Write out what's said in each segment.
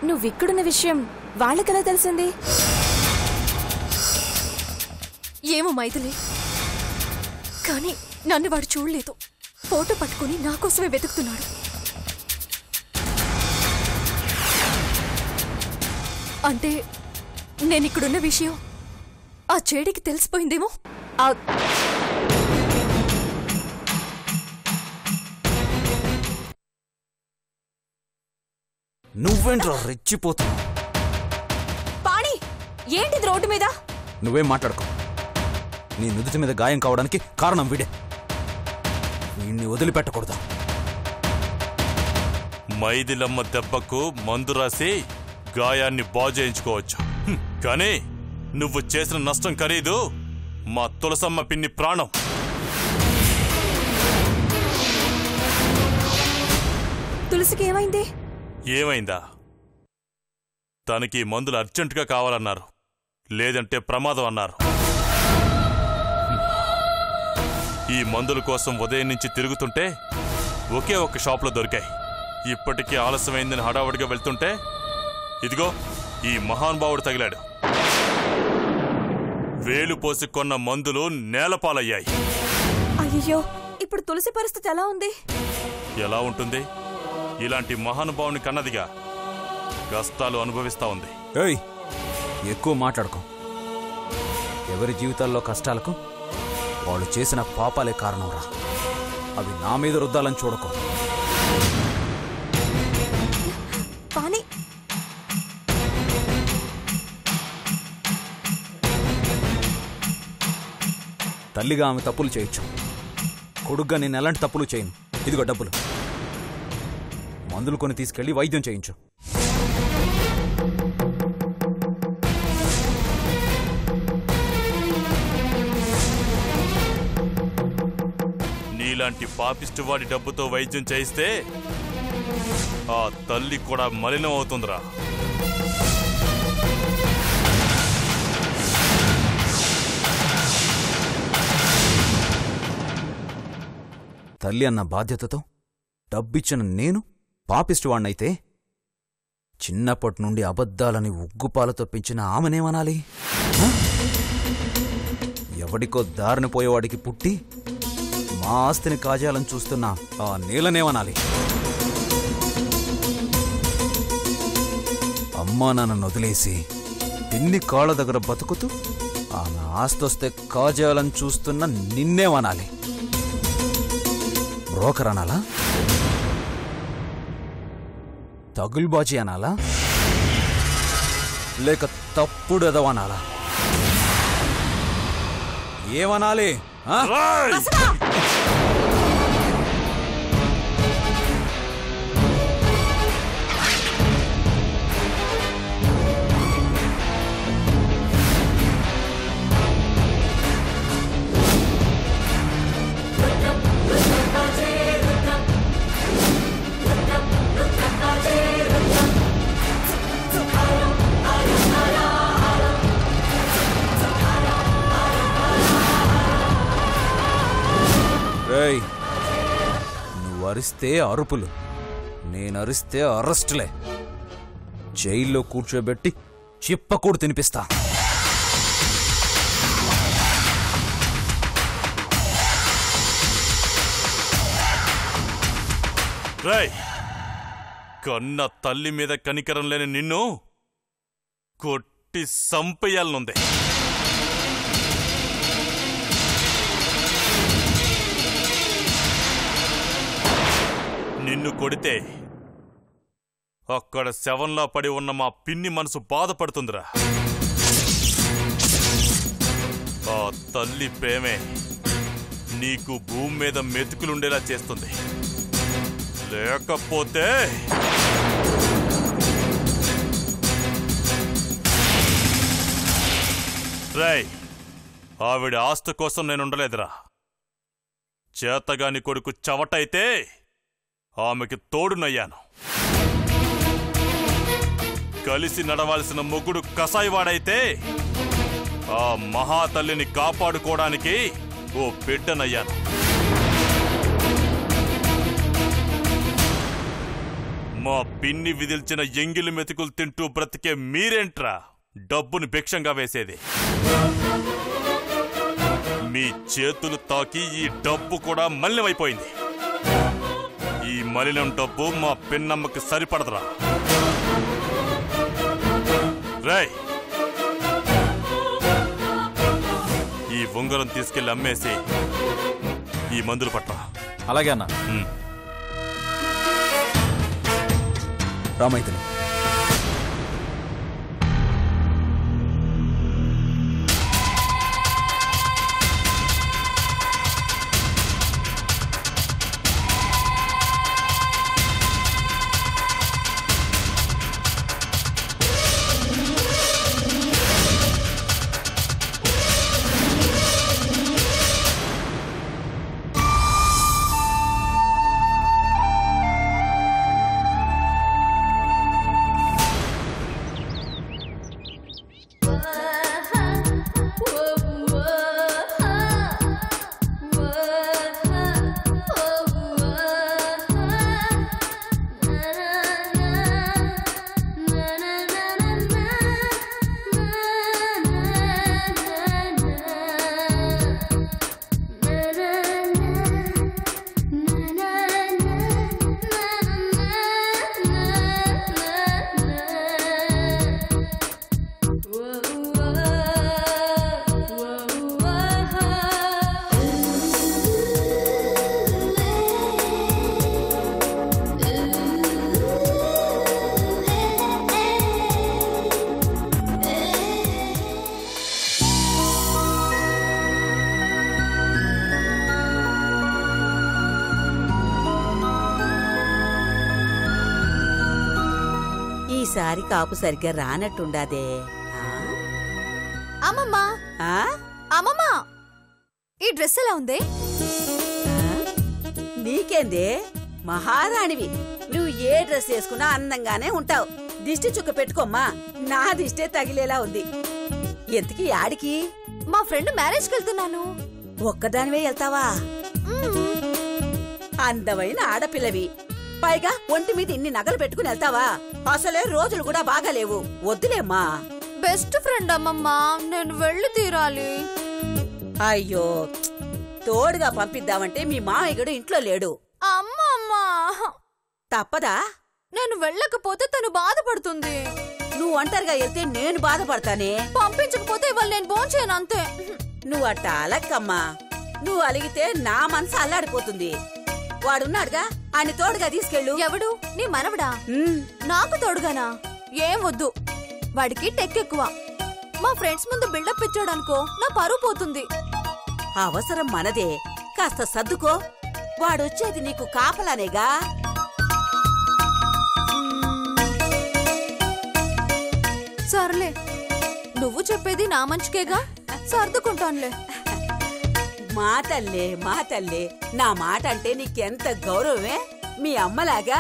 నువ్విక్కడున్న విషయం వాళ్ళకెలా తెలిసింది? ఏమో మైథిలి, కానీ నన్ను వాడు చూడలేదు. ఫోటో పట్టుకుని నా కోసమే వెతుకుతున్నాడు. అంటే నేనిక్కడున్న విషయం ఆ చెడికి తెలిసిపోయిందేమో. నువ్వేంట్రా రెచ్చిపోతున్నావు? పాణి, ఏంటిది రోడ్డు మీద? నువ్వేం మాట్లాడుకో. నీ నుదుటి మీద గాయం కావడానికి కారణం వీడే. వీణ్ణి వదిలిపెట్టకూడదు. మైదిలమ్మ దెబ్బకు మందు రాసి గాయాన్ని బాజేయించుకోవచ్చు, కానీ నువ్వు చేసిన నష్టం ఖరీదు మా తులసమ్మ పిన్ని ప్రాణం. తులసికి ఏమైంది? ఏమైందా? తనకి మందులు అర్జెంటుగా కావాలన్నారు, లేదంటే ప్రమాదం అన్నారు. ఈ మందుల కోసం ఉదయం నుంచి తిరుగుతుంటే ఒకే ఒక్క షాప్లో దొరికాయి. ఇప్పటికీ ఆలస్యమైందని హడావుడిగా వెళ్తుంటే ఇదిగో ఈ మహానుభావుడు తగిలాడు. వేలు పోసి కొన్న మందులు నేలపాలయ్యాయి. అయ్యో, ఇప్పుడు తులసి పరిస్థితి ఎలా ఉంది? ఎలా ఉంటుంది? ఇలాంటి మహానుభావుని కన్నదిగా కష్టాలు అనుభవిస్తా ఉంది. ఏయ్, ఎక్కువ మాట్లాడుకో. ఎవరి జీవితాల్లో కష్టాలకు వాళ్ళు చేసిన పాపాలే కారణంరా. అవి నా మీద రుద్దాలని చూడకో. పాణి, తల్లిగా ఆమె తప్పులు చేయొచ్చు, కొడుగ్గా నేను ఎలాంటి తప్పులు చేయను. ఇదిగో డబ్బులు, మందులు కొని తీసుకెళ్లి వైద్యం చేయించు. నీలాంటి పాపిష్టి వాడి డబ్బుతో వైద్యం చేయిస్తే ఆ తల్లి కూడా మలినం అవుతుందిరా. తల్లి అన్న బాధ్యతతో డబ్బిచ్చిన నేను పాపిష్టివాణ్ణైతే చిన్నప్పటి నుండి అబద్ధాలని ఉగ్గుపాలతో పెంచిన ఆమెనేమనాలి? ఎవడికో దారిని పోయేవాడికి పుట్టి మా ఆస్తిని కాజేయాలని చూస్తున్నా ఆ నీలనేమనాలి? అమ్మా నాన్నను వదిలేసి పిన్ని కాళ్ళ దగ్గర బతుకుతూ ఆమె ఆస్తొస్తే కాజేయాలని చూస్తున్న నిన్నేమనాలి? బ్రోకర్ అనాలా? తగుల్బాజీ అనాలా? లేక తప్పుడు ఎదవనాలా? ఏమనాలి? నువ్వు అరిస్తే అరుపులు, నేనరిస్తే అరెస్టులే. జైల్లో కూర్చోబెట్టి చిప్పకూడు తినిపిస్తా. రేయ్, కన్న తల్లి మీద కనికరం లేని నిన్ను కొట్టి సంపేయాలనుంది. నిన్ను కొడితే అక్కడ శవంలా పడి ఉన్న మా పిన్ని మనసు బాధపడుతుందిరా. ఆ తల్లి ప్రేమే నీకు భూమి మీద మెతుకులుండేలా చేస్తుంది. లేకపోతే రేయ్, ఆవిడ ఆస్తి కోసం నేనుండలేదురా. చేతగాని కొడుకు చవటైతే ఆమెకి తోడునయ్యాను. కలిసి నడవాల్సిన మొగుడు కసాయివాడైతే ఆ మహాతల్లిని కాపాడుకోవడానికి ఓ బిడ్డనయ్యాను. మా పిన్ని విదిల్చిన ఎంగిలి మెతుకులు తింటూ బ్రతికే మీరేంట్రా డబ్బుని భిక్షంగా వేసేది? మీ చేతులు తాకి ఈ డబ్బు కూడా మలినమైపోయింది. ఈ మలినం డబ్బు మా పిన్నమ్మకి సరిపడదురా. రేయ్, ఈ ఉంగరం తీసుకెళ్లి అమ్మేసి ఈ మందులు పట్ల. అలాగే అన్న. రామైతులు ఈసారి కాపు సరిగ్గా రానట్టుండాదే. అమ్మమ్మా, అమ్మమ్మా, ఈ డ్రెస్ ఎలా ఉంది? నీకేందే, మహారాణివి. నువ్వు ఏ డ్రెస్ వేసుకున్నా అందంగానే ఉంటావు. దిష్టి చుక్క పెట్టుకోమ్మా, నా దిష్టే తగిలేలా ఉంది. ఎంతకి యాడికి? మా ఫ్రెండ్ మ్యారేజ్కి వెళ్తున్నాను. ఒక్కదానివే వెళ్తావా? అందమైన ఆడపిల్లవి, పైగా ఒంటి మీద ఇన్ని నగలు పెట్టుకుని వెళ్తావా? అసలే రోజులు కూడా బాగాలేవు. వద్దులేమ్మా. బెస్ట్ ఫ్రెండ్ అమ్మమ్మా, నేను వెళ్ళి తీరాలి. అయ్యో, తోడుగా పంపిద్దామంటే మీ మామయ్యడు ఇంట్లో లేడు. అమ్మమ్మా, తప్పదా? నేను వెళ్ళకపోతే తను బాధపడుతుంది. నువ్వు ఒంటరిగా వెళ్తే నేను బాధపడతానే. పంపించకపోతే ఇవాళ నేను భోంచేయను అంతే. నువ్వు అట్ట అలక్కమ్మా. నువ్వు అలిగితే నా మనసు అల్లాడిపోతుంది. వాడున్నాడుగా, ఆయన తోడుగా తీసుకెళ్ళు. ఎవడు? నీ మనవడా? నాకు తోడుగానా? ఏం వద్దు, వాడికి టెక్ ఎక్కువ. మా ఫ్రెండ్స్ ముందు బిల్డప్ ఇచ్చాడనుకో, నా పరువు పోతుంది. అవసరం మనదే, కాస్త సర్దుకో. వాడొచ్చేది నీకు కాపలానేగా. సర్లే, నువ్వు చెప్పేది నా మంచికేగా, సర్దుకుంటానులే. మా తల్లే, మా తల్లే, నా మాట అంటే నీకెంత గౌరవమే. మీ అమ్మలాగా.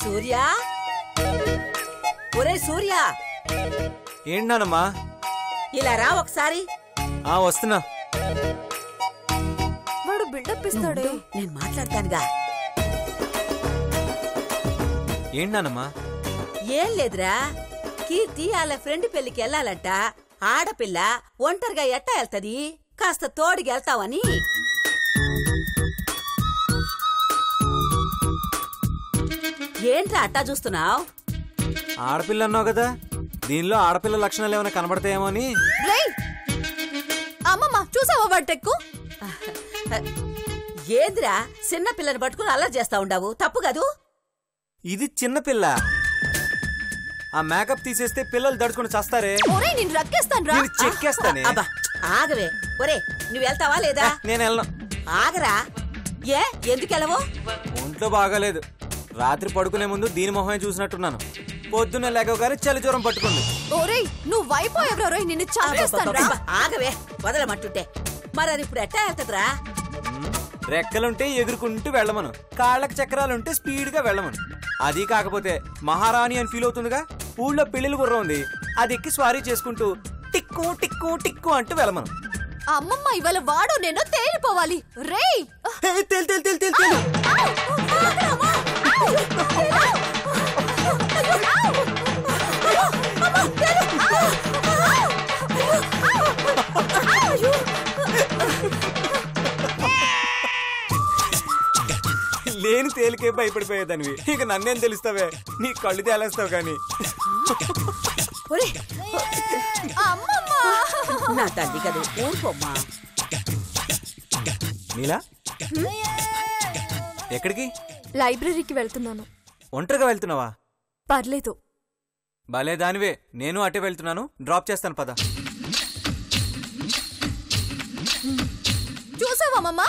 సూర్యా, ఒరే సూర్యా. ఏంటమ్మా? ఇలా రా ఒకసారి. వస్తున్నా. వాడు బిల్డప్ ఇస్తాడే. నేను మాట్లాడతానుగా. ఏంటమ్మా? ఏం లేదురా, కీర్తి వాళ్ళ ఫ్రెండ్ పెళ్లికి వెళ్ళాలంట. ఆడపిల్ల ఒంటరిగా ఎట్టా వెళ్తది? కాస్త తోడికి వెళ్తావని. ఏంట్రా అట్టా చూస్తున్నావు? ఆడపిల్ల అన్నావు కదా, దీనిలో ఆడపిల్ల లక్షణాలు ఏమైనా కనబడతాయేమో అని. అమ్మమ్మ, చూసావా వాడు టెక్కు? ఏంద్రా, చిన్న పిల్లని పట్టుకుని అల్లరి చేస్తా ఉండవు, తప్పు కదూ? ఇది చిన్నపిల్ల. ఆ మేకప్ తీసేస్తే పిల్లలు దడుచుకుని చస్తారే. నేను రక్కేస్తాను, చెక్కేస్తానే. అబ్బా ఆగవే. ఒరే, నువ్వు వెళ్తావా లేదా? నేను వెళ్ళను. ఆగరా. ఏ, ఎందుకెళ్ళవు? ఒంట్లో బాగాలేదు. రాత్రి పడుకునే ముందు దీని మొహమే చూసినట్టున్నాను. పొద్దున్న లేకగానే చలి జ్వరం పట్టుకుంది. నువ్వు వైపోయెవరో నిన్ను చంపేస్తాను. ఆగవే, వదలమంటుంటే. మరి అది ఇప్పుడు ఎట్టా వెళ్తదిరా? రెక్కలుంటే ఎగురుకుంటూ వెళ్ళమను, కాళ్ళకి చక్రాలుంటే స్పీడ్ గా వెళ్ళమను. అది కాకపోతే మహారాణి అని ఫీల్ అవుతుందిగా. ఊళ్ళో పెళ్లిలు గుర్రం ఉంది, అది ఎక్కి స్వారీ చేసుకుంటూ టిక్కు టిక్కు టిక్కు అంటూ వెళ్ళమను. అమ్మమ్మ ఇవాళ వాడు నేను తేలిపోవాలి రేయ్. తేల్ తేల్ తేల్ తేల్ తేల్. లేని తేలికే భయపడిపోయేదానివి, ఇక నన్నేం తెలుస్తావే, నీ కళ్ళు తేలేస్తావు కానీ. నా తల్లి కదా, ఊరుకోమ్మా. నీలా ఎక్కడికి? లైబ్రరీకి వెళ్తున్నాను. ఒంటరిగా వెళ్తున్నావా? పర్లేదు. భలే దానివే, నేను అటే వెళ్తున్నాను, డ్రాప్ చేస్తాను పద. చూసావమ్మా?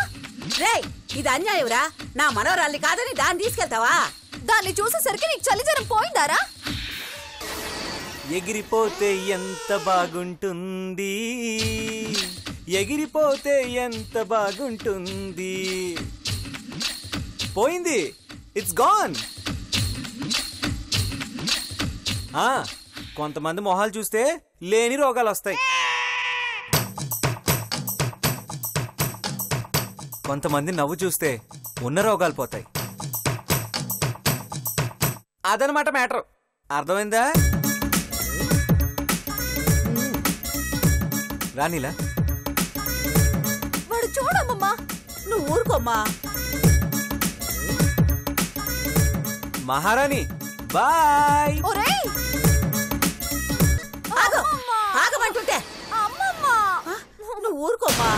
రేయ్, ఇది అన్యాయంరా. నా మనవరాల్ని కాదని దాన్ని తీసుకెళ్తావా? దాన్ని చూసేసరికి నీకు చలిజరం పోయిందారా? ఎగిరిపోతే ఎంత బాగుంటుంది, ఎగిరిపోతే ఎంత బాగుంటుంది. పోయింది, ఇట్స్ గాన్. కొంతమంది మొహాలు చూస్తే లేని రోగాలు వస్తాయి, కొంతమంది నవ్వు చూస్తే ఉన్న రోగాలు పోతాయి. అదనమాట మ్యాటర్, అర్థమైందా? రానీలా వాడు చూడమ్మమ్మా. నువ్వు ఊరుకోమ్మా. మహారాణి బాయ్. ఒరేయ్ ఆగు, ఆగమంటుంటే. అమ్మమ్మా నువ్వు ఊరుకోమ్మా.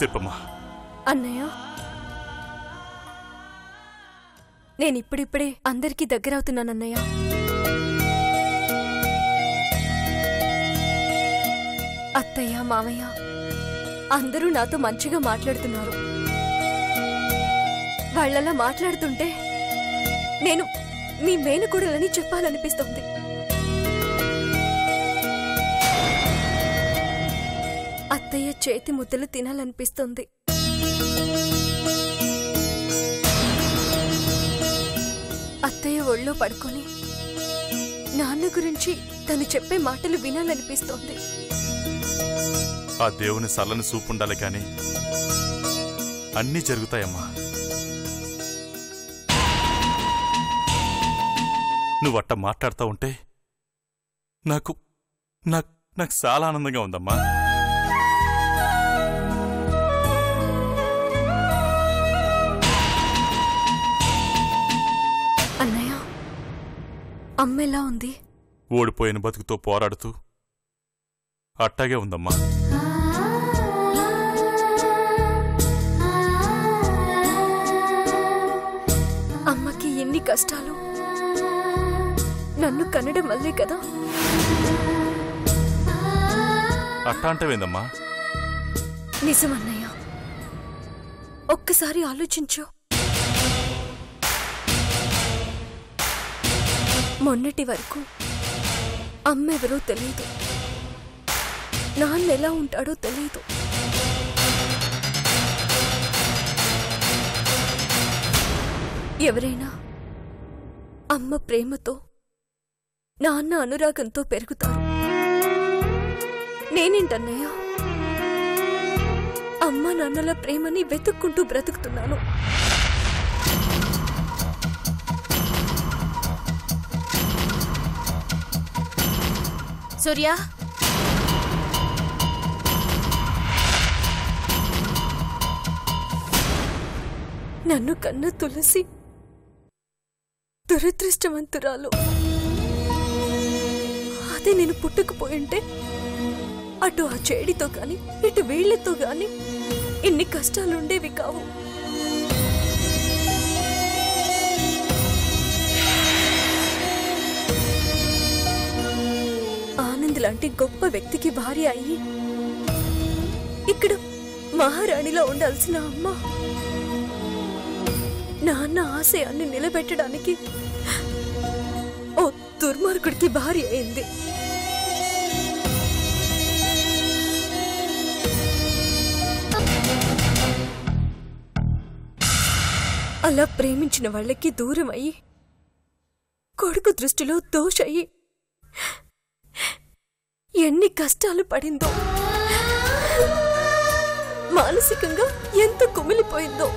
చెప్పమ్మా. అన్నయ్య, నేనిప్పుడిప్పుడే అందరికీ దగ్గరవుతున్నానన్నయ్య. అత్తయ్య, మామయ్య అందరూ నాతో మంచిగా మాట్లాడుతున్నారు. వాళ్ళలా మాట్లాడుతుంటే నేను మీ మేనకోడలని చెప్పాలనిపిస్తుంది. అత్తయ్య చేతి ముద్దలు తినాలనిపిస్తుంది. అత్తయ్య ఒళ్ళో పడుకొని నాన్న గురించి తను చెప్పే మాటలు వినాలనిపిస్తోంది. ఆ దేవుని సల్లని చూపుండాలి కానీ అన్నీ జరుగుతాయమ్మా. నువ్వట్ట మాట్లాడుతూ ఉంటే నాకు నాకు చాలా ఆనందంగా ఉందమ్మా. అన్నయ్య, అమ్మ ఎలా ఉంది? ఓడిపోయిన బతుకుతో పోరాడుతూ అట్టాగే ఉందమ్మా. అమ్మకి ఎన్ని కష్టాలు, నన్ను కనడం వల్లే కదా. అట్టా అంటవేందమ్మా? నిజమన్నయ్య, ఒక్కసారి ఆలోచించు. మొన్నటి వరకు అమ్మెవరో తెలియదు, నాన్న ఎలా ఉంటాడో తెలియదు. ఎవరైనా అమ్మ ప్రేమతో, నాన్న అనురాగంతో పెరుగుతారు. నేనేంటన్నయ్య, అమ్మ నాన్నల ప్రేమని వెతుక్కుంటూ బ్రతుకుతున్నాను. సూర్య, నన్ను కన్న తులసి దురదృష్టవంతురాలు. అదే నేను పుట్టకపోయింటే అటు ఆ చేడితో గాని ఇటు వీళ్లతో గాని ఇన్ని కష్టాలుండేవి కావు. ఆనంద్ లాంటి గొప్ప వ్యక్తికి భార్య అయ్యి ఇక్కడ మహారాణిలో ఉండాల్సిన అమ్మ నాన్న ఆశయాన్ని నిలబెట్టడానికి ఓ దుర్మార్గుడికి భార్య అయింది. అలా ప్రేమించిన వాళ్ళకి దూరం అయ్యి కొడుకు దృష్టిలో దోషయ్యి ఎన్ని కష్టాలు పడిందో, మానసికంగా ఎంత కుమిలిపోయిందో.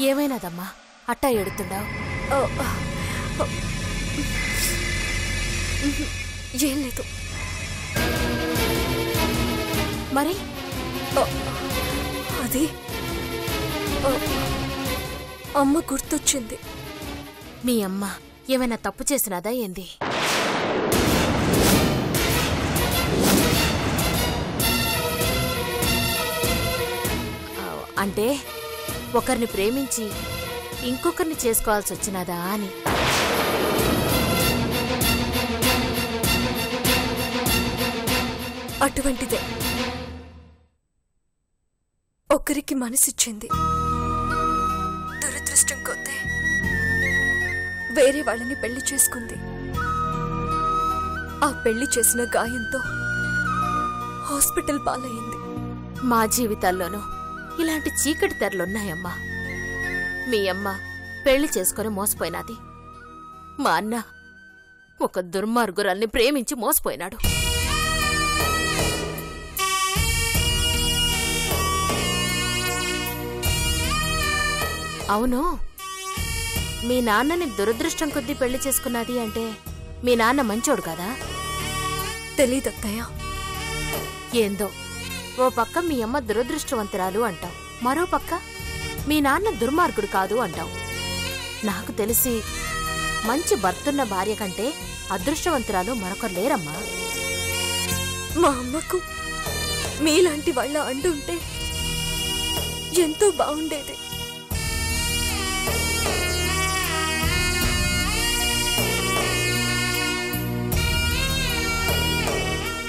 ఏమైనాదమ్మా అట్టా ఎడుతుండావు? ఏం లేదు. మరి అది అమ్మ గుర్తొచ్చింది. మీ అమ్మ ఏమైనా తప్పు చేసినాదా ఏంది? అంటే ఒకరిని ప్రేమించి ఇంకొకరిని చేసుకోవాల్సి వచ్చినదా అని. అటువంటిదే. ఒకరికి మనసిచ్చింది, దురదృష్టం కొద్దే వేరే వాళ్ళని పెళ్లి చేసుకుంది. ఆ పెళ్లి చేసిన గాయంతో హాస్పిటల్ పాలయ్యింది. మా జీవితాల్లోనూ ఇలాంటి చీకటి తెరలున్నాయమ్మా. మీ అమ్మ పెళ్లి చేసుకుని మోసపోయినాది. మా అన్న ఒక దుర్మార్గురాల్ని ప్రేమించి మోసపోయినాడు. అవును, మీ నాన్నని దురదృష్టం కొద్దీ పెళ్లి చేసుకున్నది అంటే మీ నాన్న మంచోడు కదా? తెలీదత్తయ్య. ఏందో ఓ పక్క మీ అమ్మ దురదృష్టవంతురాలు అంటావు, మరో పక్క మీ నాన్న దుర్మార్గుడు కాదు అంటావు. నాకు తెలిసి మంచి భర్తున్న భార్య కంటే అదృష్టవంతురాలు మరొకరు లేరమ్మా. మా అమ్మకు మీలాంటి వాళ్ళ అండుంటే ఎంతో బాగుండేది.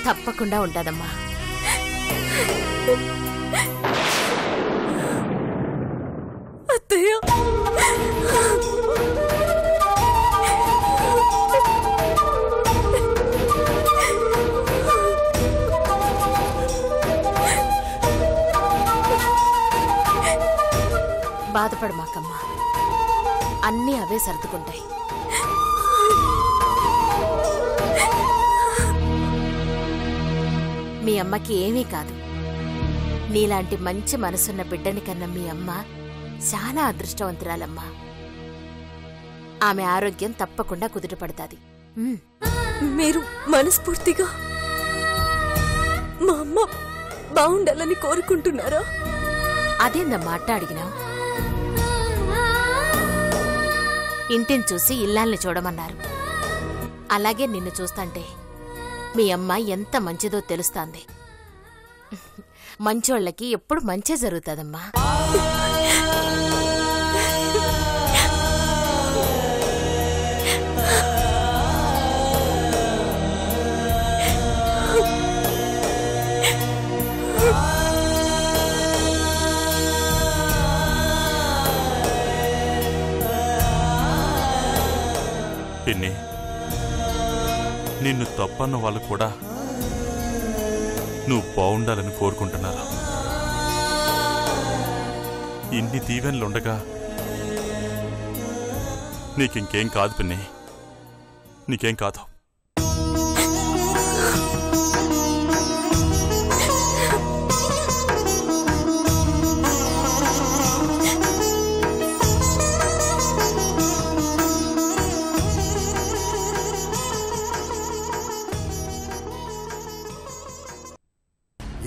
తప్పకుండా ఉంటాదమ్మా. అత్తయ్య, బాధపడు మాకమ్మా, అన్నీ అవే సర్దుకుంటాయి. మీ అమ్మకి ఏమీ కాదు. నీలాంటి మంచి మనసున్న బిడ్డని కన్నా మీ అమ్మ చాలా అదృష్టవంతురాలమ్మా. ఆమె ఆరోగ్యం తప్పకుండా కుదుటపడతాది. మీరు మనస్ఫూర్తిగా మా అమ్మ బాగుండాలని కోరుకుంటున్నారా? అదేందమ్మా అట్ట అడిగినా? ఇంటిని చూసి ఇల్లాల్ని చూడమన్నారు. అలాగే నిన్ను చూస్తాంటే మీ అమ్మ ఎంత మంచిదో తెలుస్తాంది. మంచోళ్ళకి ఎప్పుడు మంచే జరుగుతుందమ్మా. పిన్ని, నిన్ను తప్పన్న వాళ్ళు కూడా నువ్వు బాగుండాలని కోరుకుంటున్నారు. ఇన్ని దీవెనలుండగా నీకింకేం కాదు పిన్ని, నీకేం కాదు.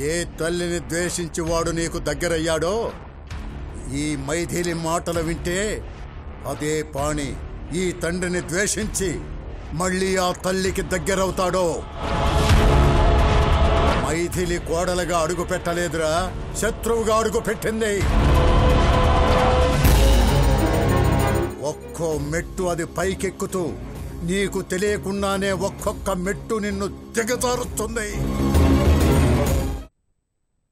ఏ తల్లిని ద్వేషించి వాడు నీకు దగ్గరయ్యాడో, ఈ మైథిలి మాటలు వింటే అదే పాణి ఈ తండ్రిని ద్వేషించి మళ్ళీ ఆ తల్లికి దగ్గరవుతాడో. మైథిలి కోడలుగా అడుగు పెట్టలేదురా, శత్రువుగా అడుగు పెట్టింది. ఒక్కో మెట్టు అది పైకెక్కుతూ నీకు తెలియకుండానే ఒక్కొక్క మెట్టు నిన్ను దిగజారుస్తుంది.